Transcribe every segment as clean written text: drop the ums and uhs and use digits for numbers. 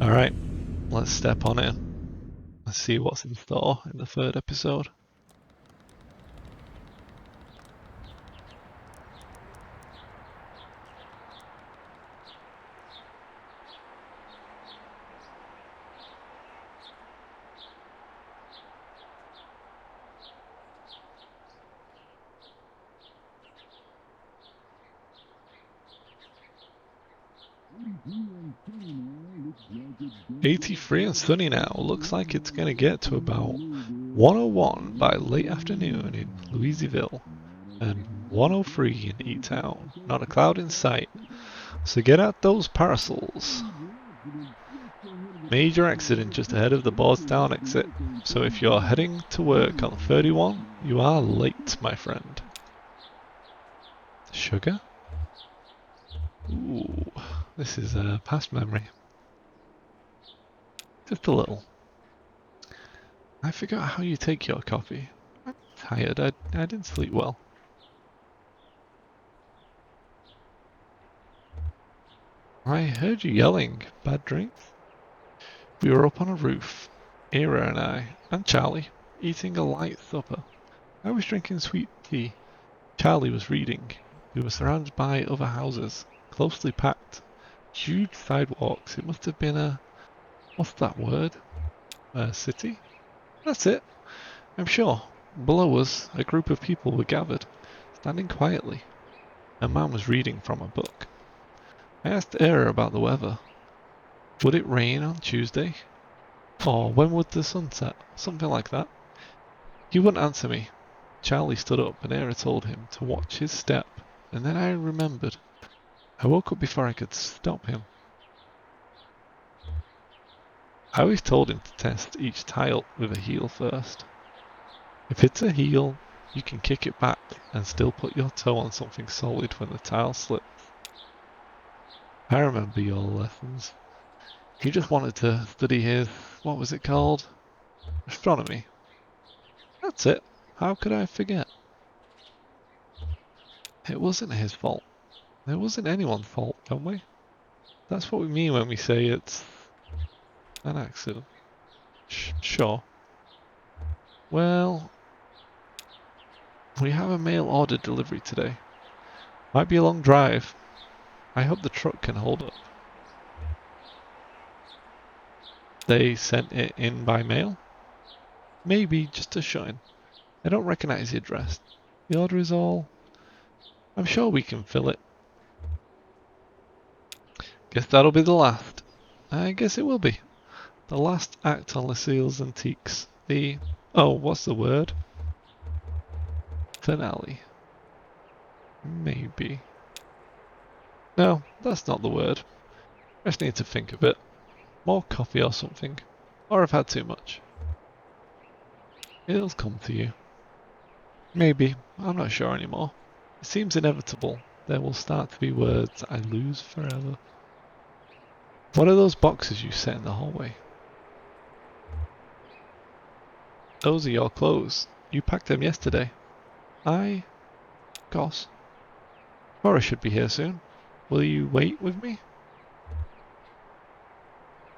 Alright, let's step on in. Let's see what's in store in the third episode. $83 and sunny now. Looks like it's going to get to about 101 by late afternoon in Louisville and 103 in E-Town. Not a cloud in sight. So get out those parasols. Major accident just ahead of the Bardstown exit. So if you're heading to work on 31, you are late, my friend. Sugar? Ooh, this is a past memory. Just a little. I forgot how you take your coffee. I'm tired. I didn't sleep well. I heard you yelling. Bad drinks? We were up on a roof, Era and I, and Charlie, eating a light supper. I was drinking sweet tea. Charlie was reading. We were surrounded by other houses, closely packed. Huge sidewalks. It must have been a... what's that word? A city? That's it. I'm sure. Below us, a group of people were gathered, standing quietly. A man was reading from a book. I asked Era about the weather. Would it rain on Tuesday? Or when would the sun set? Something like that. He wouldn't answer me. Charlie stood up and Era told him to watch his step, and then I remembered. I woke up before I could stop him. I always told him to test each tile with a heel first. If it's a heel, you can kick it back and still put your toe on something solid when the tile slips. I remember your lessons. He just wanted to study his, what was it called? Astronomy. That's it. How could I forget? It wasn't his fault. It wasn't anyone's fault, Conway. That's what we mean when we say it's an accident. Sure. Well, we have a mail order delivery today. Might be a long drive. I hope the truck can hold up. They sent it in by mail? Maybe just a shine. I don't recognize the address. The order is all... I'm sure we can fill it. Guess that'll be the last. I guess it will be. The last act on Lucille's Antiques. The... oh, what's the word? Finale. Maybe. No, that's not the word. I just need to think a bit. More coffee or something. Or I've had too much. It'll come to you. Maybe. I'm not sure anymore. It seems inevitable. There will start to be words I lose forever. What are those boxes you set in the hallway? Those are your clothes. You packed them yesterday. Goss. Laura should be here soon. Will you wait with me?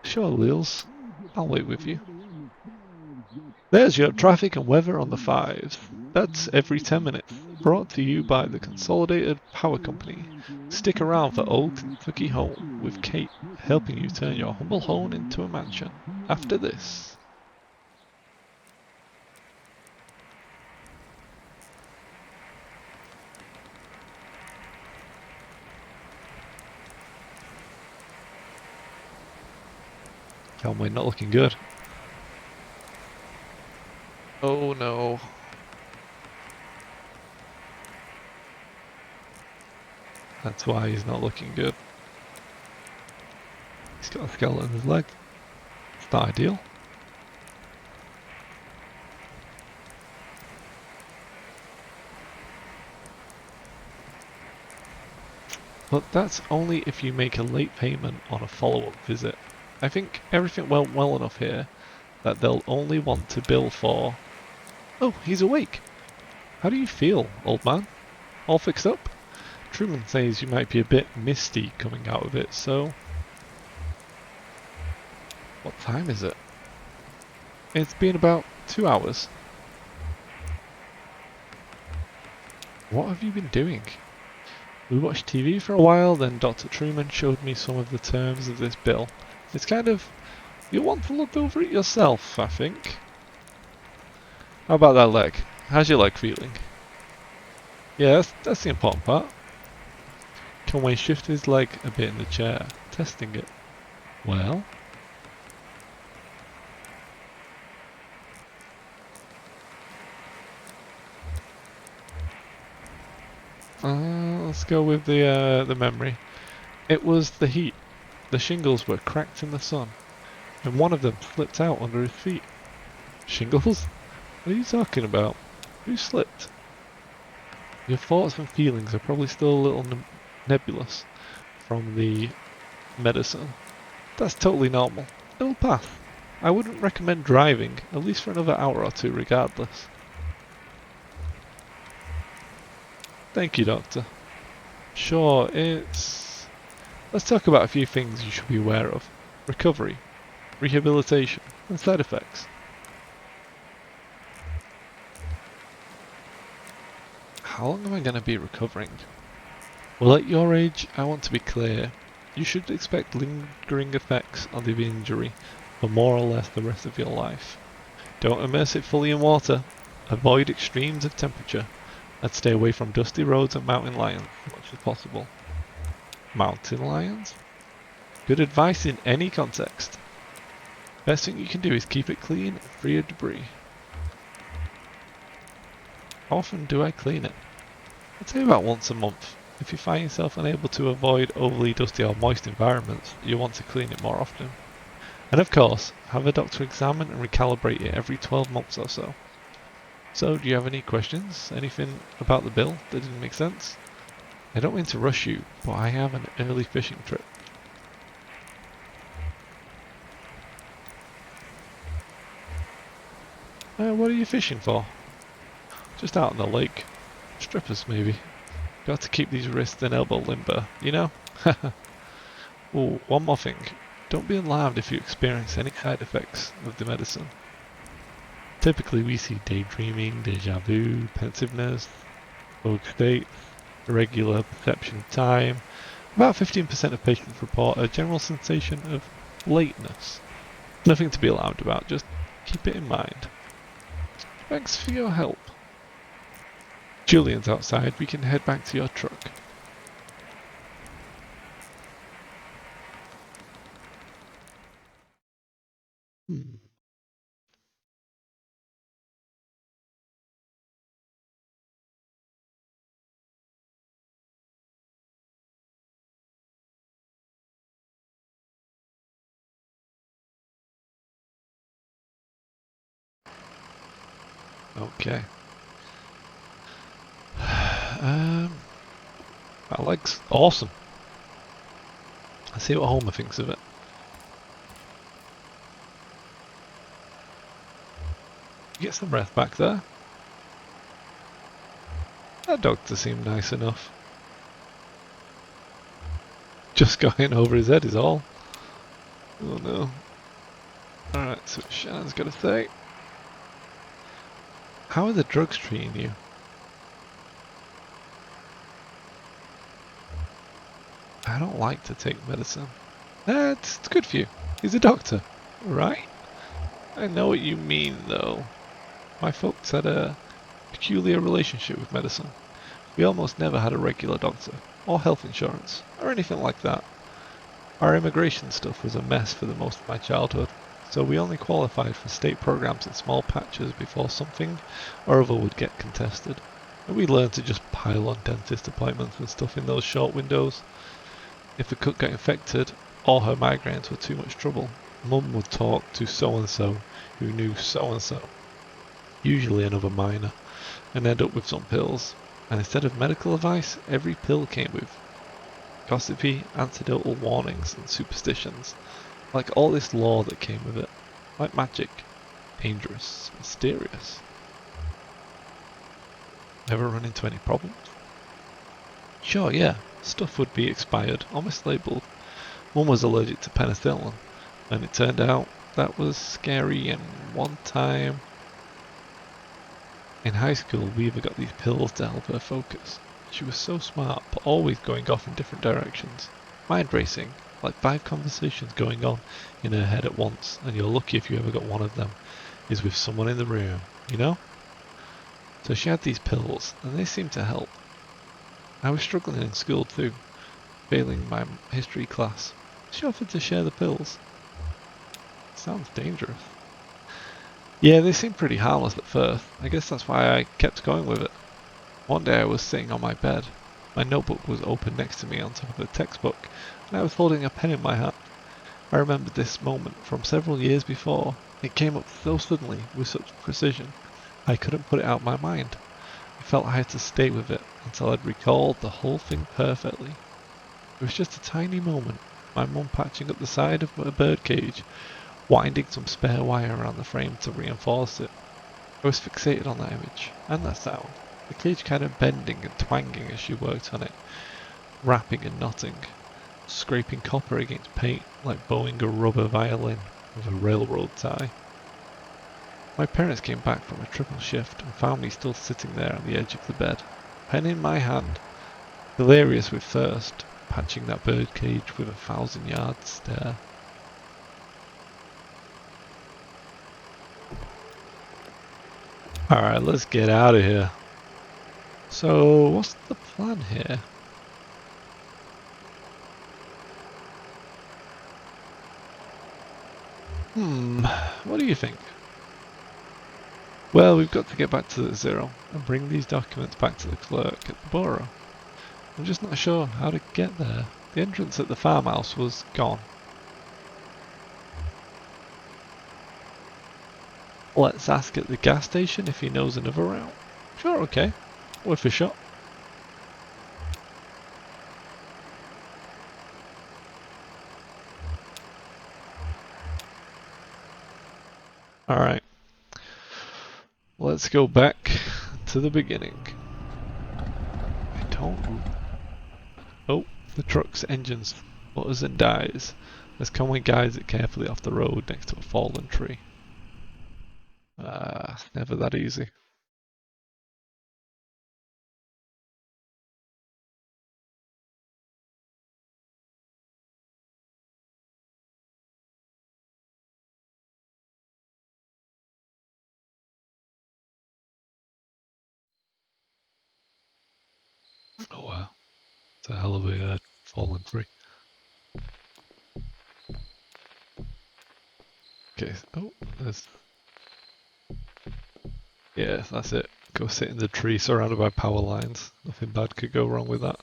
Sure, Lils. I'll wait with you. There's your traffic and weather on the 5s. That's every 10 minutes. Brought to you by the Consolidated Power Company. Stick around for Old Kentucky Home with Kate helping you turn your humble home into a mansion. After this. Conway not looking good. Oh no. That's why he's not looking good. He's got a skeleton in his leg. It's not ideal. But that's only if you make a late payment on a follow-up visit. I think everything went well enough here that they'll only want to bill for... Oh, he's awake! How do you feel, old man? All fixed up? Truman says you might be a bit misty coming out of it, so... What time is it? It's been about 2 hours. What have you been doing? We watched TV for a while, then Dr. Truman showed me some of the terms of this bill. It's kind of... you'll want to look over it yourself, I think. How about that leg? How's your leg feeling? Yeah, that's the important part. Conway shifted his leg a bit in the chair, testing it. Well? Let's go with the memory. It was the heat. The shingles were cracked in the sun, and one of them slipped out under his feet. Shingles? What are you talking about? Who slipped? Your thoughts and feelings are probably still a little nebulous from the medicine. That's totally normal. It'll pass. I wouldn't recommend driving, at least for another hour or two regardless. Thank you, Doctor. Sure, it's... let's talk about a few things you should be aware of. Recovery, rehabilitation, and side effects. How long am I going to be recovering? Well, at your age, I want to be clear. You should expect lingering effects of the injury for more or less the rest of your life. Don't immerse it fully in water. Avoid extremes of temperature. And stay away from dusty roads and mountain lions as much as possible. Mountain lions? Good advice in any context. Best thing you can do is keep it clean and free of debris. How often do I clean it? I'd say about once a month. If you find yourself unable to avoid overly dusty or moist environments, you'll want to clean it more often. And of course, have a doctor examine and recalibrate it every 12 months or so. So, do you have any questions? Anything about the bill that didn't make sense? I don't mean to rush you, but I have an early fishing trip. What are you fishing for? Just out in the lake. Strippers, maybe. Got to keep these wrists and elbow limber, you know? Oh, one more thing. Don't be alarmed if you experience any side effects of the medicine. Typically we see daydreaming, deja vu, pensiveness, vague states, irregular perception of time. About 15% of patients report a general sensation of lateness. Nothing to be alarmed about, just keep it in mind. Thanks for your help. Julian's outside, we can head back to your truck. Okay. That leg's awesome. Let's see what Homer thinks of it. You get some breath back there. That doctor seemed nice enough. Just got in over his head is all. Oh no. Alright, so Shannon's got to say. How are the drugs treating you? I don't like to take medicine. It's good for you. He's a doctor, right? I know what you mean though. My folks had a peculiar relationship with medicine. We almost never had a regular doctor, or health insurance, or anything like that. Our immigration stuff was a mess for the most of my childhood, so we only qualified for state programs in small patches before something or other would get contested. And we learned to just pile on dentist appointments and stuff in those short windows. If a cook got infected, or her migraines were too much trouble, Mum would talk to so-and-so who knew so-and-so, usually another minor, and end up with some pills. And instead of medical advice, every pill came with gossipy, anecdotal warnings and superstitions, like all this lore that came with it, like magic, dangerous, mysterious. Ever run into any problems? Sure, yeah, stuff would be expired or mislabeled. One was allergic to penicillin, and it turned out that was scary. And one time in high school, we even got these pills to help her focus. She was so smart, but always going off in different directions. Mind racing, like 5 conversations going on in her head at once, and you're lucky if you ever got one of them is with someone in the room, you know? So she had these pills, and they seemed to help. I was struggling in school too, failing my history class. She offered to share the pills. Sounds dangerous. Yeah, they seemed pretty harmless at first. I guess that's why I kept going with it. One day I was sitting on my bed. My notebook was open next to me on top of a textbook, and I was holding a pen in my hand. I remembered this moment from several years before. It came up so suddenly, with such precision, I couldn't put it out of my mind. I felt I had to stay with it until I'd recalled the whole thing perfectly. It was just a tiny moment, my mum patching up the side of a birdcage, winding some spare wire around the frame to reinforce it. I was fixated on that image, and that sound. The cage kind of bending and twanging as she worked on it, rapping and knotting, scraping copper against paint like bowing a rubber violin with a railroad tie. My parents came back from a triple shift and found me still sitting there on the edge of the bed, pen in my hand, delirious with thirst, patching that birdcage with a 1,000-yard stare. Alright, let's get out of here. So, what's the plan here? What do you think? Well, we've got to get back to the Zero and bring these documents back to the clerk at the borough. I'm just not sure how to get there. The entrance at the farmhouse was gone. Let's ask at the gas station if he knows another route. Sure, okay. Worth a shot. Alright. Let's go back to the beginning. I don't... Oh, the truck's engine sputters and dies as Conway guides it carefully off the road next to a fallen tree. Never that easy. Oh wow. It's a hell of a fallen tree. Okay, oh, there's... Yeah, that's it. Go sit in the tree surrounded by power lines. Nothing bad could go wrong with that.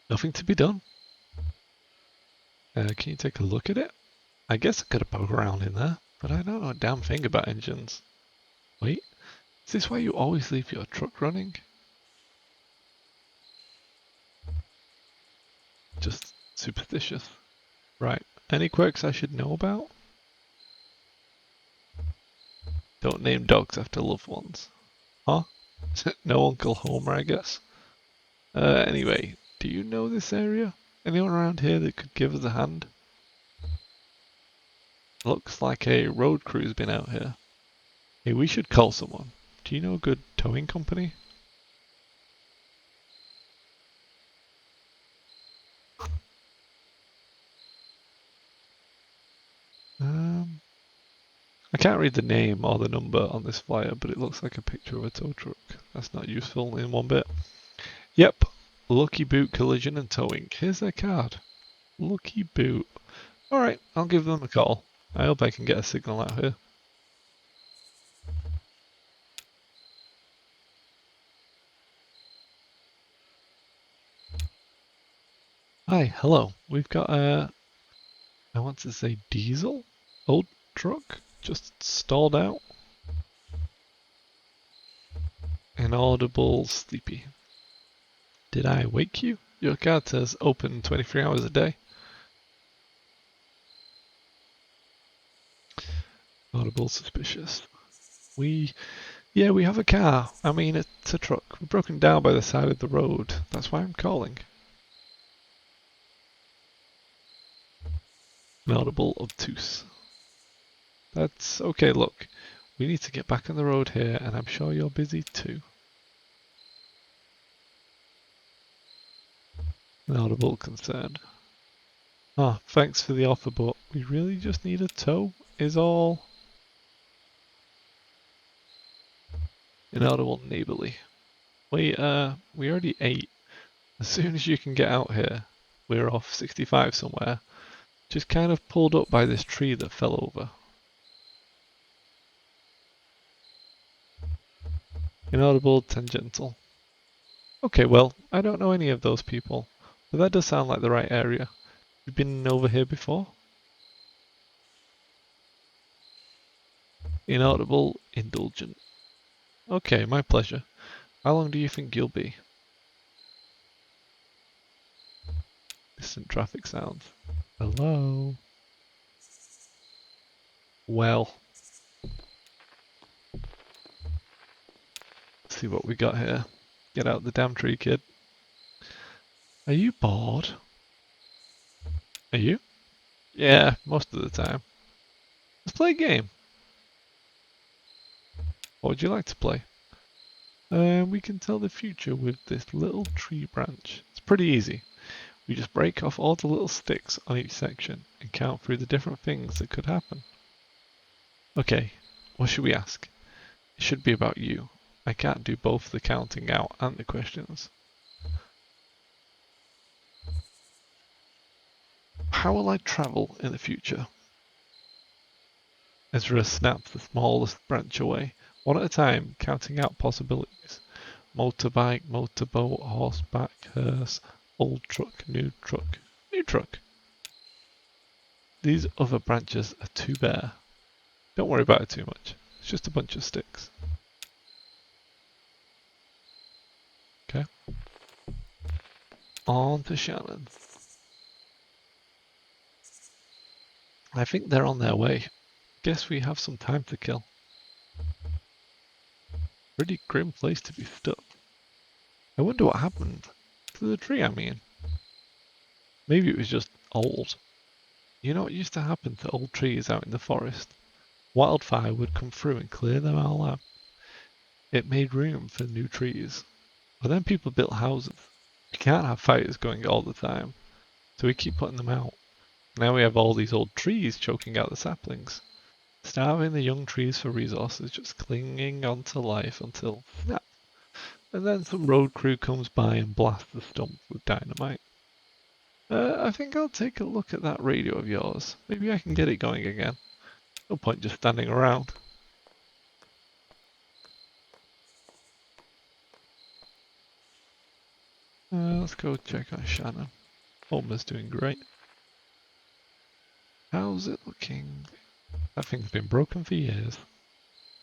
Nothing to be done. Can you take a look at it? I guess I could have poked around in there, but I don't know a damn thing about engines. Wait, is this why you always leave your truck running? Just superstitious. Right, any quirks I should know about? Don't name dogs after loved ones. Huh? No Uncle Homer, I guess. Anyway, do you know this area? Anyone around here that could give us a hand? Looks like a road crew's been out here. Hey, we should call someone. Do you know a good towing company? Um, I can't read the name or the number on this flyer, but it looks like a picture of a tow truck. That's not useful in one bit. Yep, Lucky Boot Collision and Towing. Here's their card. Lucky Boot. Alright, I'll give them a call. I hope I can get a signal out here. Hi, hello. We've got a, I want to say diesel? Old truck? Just stalled out? Inaudible sleepy. Did I wake you? Your card says open 23 hours a day. Audible suspicious. Yeah, we have a car. I mean, it's a truck. We're broken down by the side of the road. That's why I'm calling. Inaudible obtuse. That's okay, look. We need to get back on the road here, and I'm sure you're busy too. Inaudible concerned. Ah, thanks for the offer, but we really just need a tow, is all. Inaudible neighborly. Wait, we already ate. As soon as you can get out here, we're off 65 somewhere. Just kind of pulled up by this tree that fell over. Inaudible tangential. Okay, well, I don't know any of those people, but that does sound like the right area. You've been over here before? Inaudible indulgent. Okay, my pleasure. How long do you think you'll be? Distant traffic sounds. Hello? Well, let's see what we got here. Get out the damn tree, kid. Are you bored? Are you? Yeah, most of the time. Let's play a game. What would you like to play? We can tell the future with this little tree branch. It's pretty easy. We just break off all the little sticks on each section and count through the different things that could happen. Okay, what should we ask? It should be about you. I can't do both the counting out and the questions. How will I travel in the future? Ezra snaps the smallest branch away, one at a time, counting out possibilities. Motorbike, motorboat, horseback, hearse, old truck, new truck, new truck. These other branches are too bare. Don't worry about it too much. It's just a bunch of sticks. Okay. On to Shannon. I think they're on their way. Guess we have some time to kill. Pretty grim place to be stuck. I wonder what happened to the tree, I mean. Maybe it was just old. You know what used to happen to old trees out in the forest? Wildfire would come through and clear them all out. It made room for new trees. But then people built houses. We can't have fires going all the time, so we keep putting them out. Now we have all these old trees choking out the saplings. Starving the young trees for resources, just clinging onto life until snap. And then some road crew comes by and blasts the stump with dynamite. I think I'll take a look at that radio of yours. Maybe I can get it going again. No point just standing around. Let's go check on Shannon. Homer's doing great. How's it looking? That thing's been broken for years.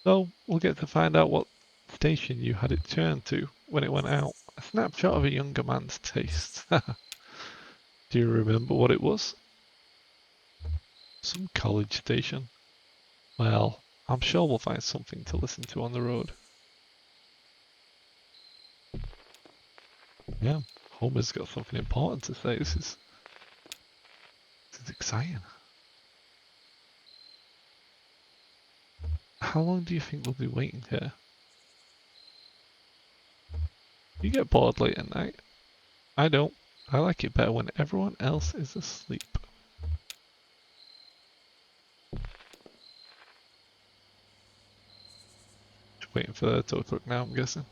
So, we'll get to find out what station you had it turned to when it went out. A snapshot of a younger man's tastes. Do you remember what it was? Some college station. Well, I'm sure we'll find something to listen to on the road. Yeah, Homer's got something important to say. This is exciting. How long do you think we'll be waiting here? You get bored late at night. I don't. I like it better when everyone else is asleep. Just waiting for the tow truck now, I'm guessing.